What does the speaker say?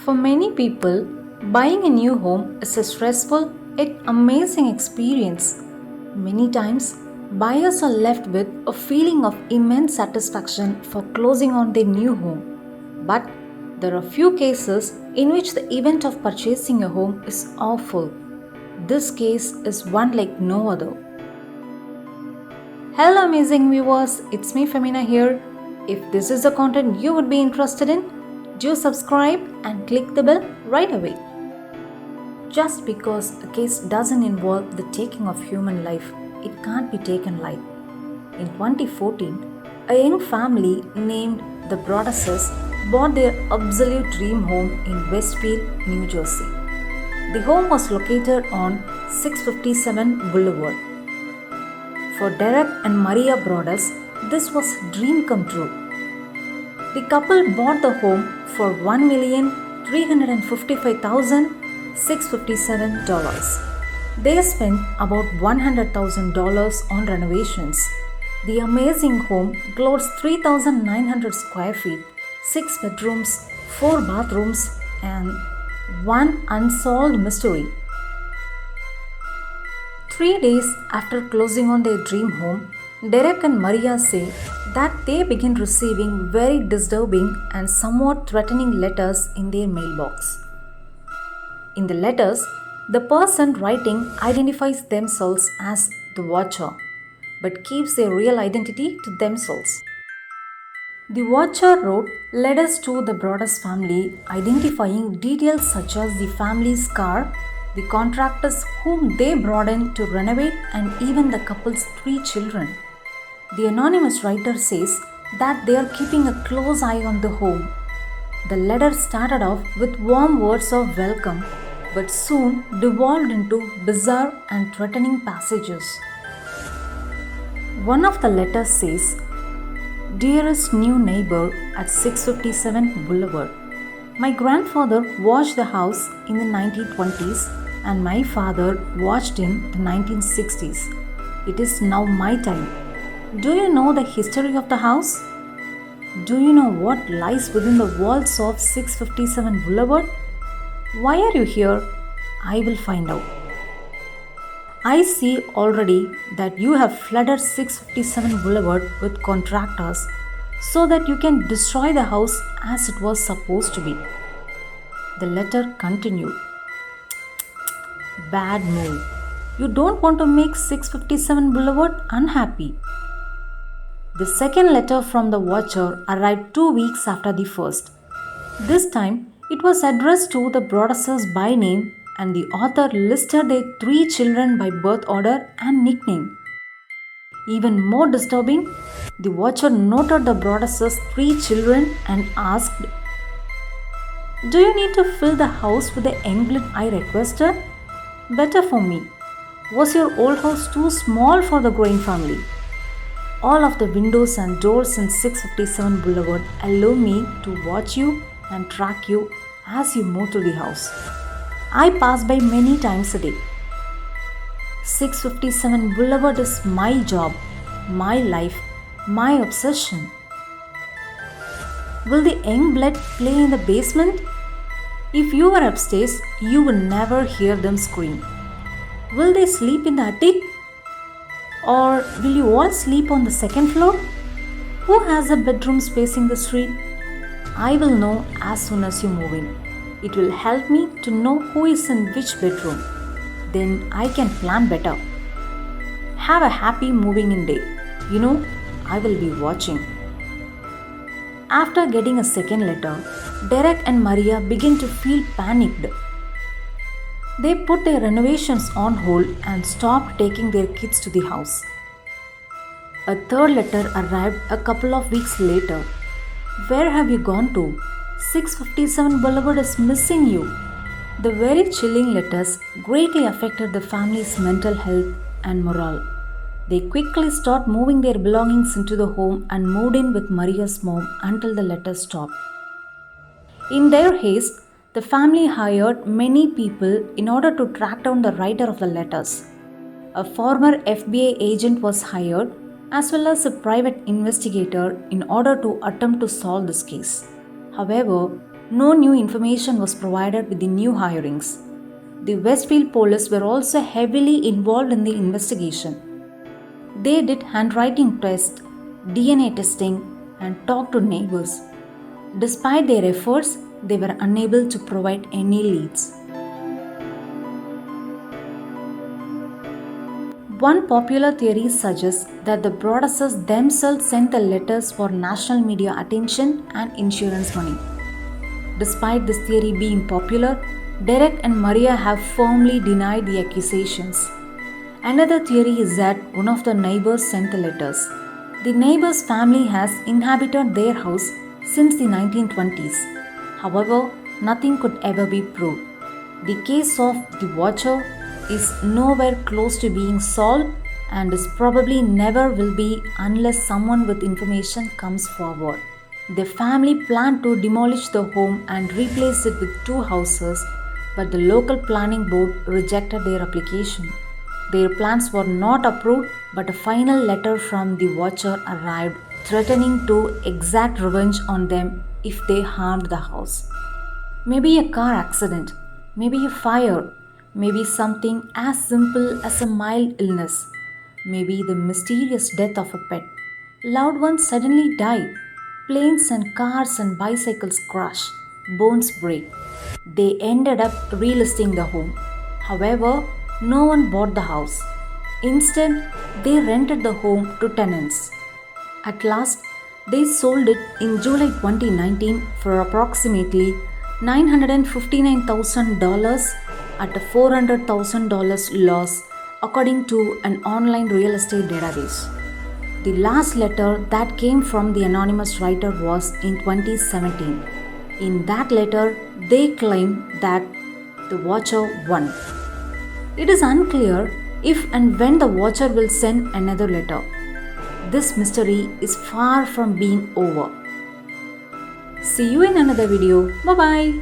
For many people, buying a new home is a stressful yet amazing experience. Many times, buyers are left with a feeling of immense satisfaction for closing on their new home. But there are few cases in which the event of purchasing a home is awful. This case is one like no other. Hello amazing viewers, it's me Femina here. If this is the content you would be interested in, do subscribe and click the bell right away. Just because a case doesn't involve the taking of human life, it can't be taken light. In 2014, a young family named the Broadduses bought their absolute dream home in Westfield, New Jersey. The home was located on 657 Boulevard. For Derek and Maria Broaddus, this was a dream come true. The couple bought the home for $1,355,657. They spent about $100,000 on renovations. The amazing home glows 3,900 square feet, 6 bedrooms, 4 bathrooms, and one unsolved mystery. 3 days after closing on their dream home, Derek and Maria say that they begin receiving very disturbing and somewhat threatening letters in their mailbox. In the letters, the person writing identifies themselves as the watcher, but keeps their real identity to themselves. The watcher wrote letters to the Broaddus family identifying details such as the family's car, the contractors whom they brought in to renovate, and even the couple's 3 children. The anonymous writer says that they are keeping a close eye on the home. The letter started off with warm words of welcome, but soon devolved into bizarre and threatening passages. One of the letters says, "Dearest new neighbor at 657 Boulevard, my grandfather watched the house in the 1920s and my father watched in the 1960s. It is now my time. Do you know the history of the house? Do you know what lies within the walls of 657 Boulevard? Why are you here? I will find out. I see already that you have flooded 657 Boulevard with contractors so that you can destroy the house as it was supposed to be." The letter continued. Bad move. You don't want to make 657 Boulevard unhappy. The second letter from the watcher arrived 2 weeks after the first. This time, it was addressed to the Broadduses by name, and the author listed their 3 children by birth order and nickname. Even more disturbing, the watcher noted the Broadduses' 3 children and asked, "Do you need to fill the house with the young blood I requested? Better for me. Was your old house too small for the growing family? All of the windows and doors in 657 Boulevard allow me to watch you and track you as you move to the house. I pass by many times a day. 657 Boulevard is my job, my life, my obsession. Will the young blood play in the basement? If you were upstairs, you would never hear them scream. Will they sleep in the attic? Or will you all sleep on the second floor? Who has the bedrooms facing the street? I will know as soon as you move in. It will help me to know who is in which bedroom. Then I can plan better. Have a happy moving in day. You know, I will be watching." After getting a second letter, Derek and Maria begin to feel panicked. They put their renovations on hold and stopped taking their kids to the house. A third letter arrived a couple of weeks later. "Where have you gone to? 657 Boulevard is missing you." The very chilling letters greatly affected the family's mental health and morale. They quickly started moving their belongings into the home and moved in with Maria's mom until the letters stopped. In their haste, the family hired many people in order to track down the writer of the letters. A former FBI agent was hired as well as a private investigator in order to attempt to solve this case. However, No new information was provided with the new hirings. The Westfield police were also heavily involved in the investigation. They did handwriting tests, DNA testing, and talked to neighbors. Despite their efforts, they were unable to provide any leads. One popular theory suggests that the Broadduses themselves sent the letters for national media attention and insurance money. Despite this theory being popular, Derek and Maria have firmly denied the accusations. Another theory is that one of the neighbors sent the letters. The neighbor's family has inhabited their house since the 1920s. However, nothing could ever be proved. The case of the Watcher is nowhere close to being solved and is probably never will be unless someone with information comes forward. The family planned to demolish the home and replace it with 2 houses, but the local planning board rejected their application. Their plans were not approved, but a final letter from the Watcher arrived threatening to exact revenge on them if they harmed the house. Maybe a car accident, maybe a fire, maybe something as simple as a mild illness, maybe the mysterious death of a pet. Loved ones suddenly die. Planes and cars and bicycles crash. Bones break. They ended up relisting the home. However, no one bought the house. Instead, they rented the home to tenants. At last, they sold it in July 2019 for approximately $959,000 at a $400,000 loss, according to an online real estate database. The last letter that came from the anonymous writer was in 2017. In that letter, they claimed that the Watcher won. It is unclear if and when the Watcher will send another letter. This mystery is far from being over. See you in another video. Bye bye.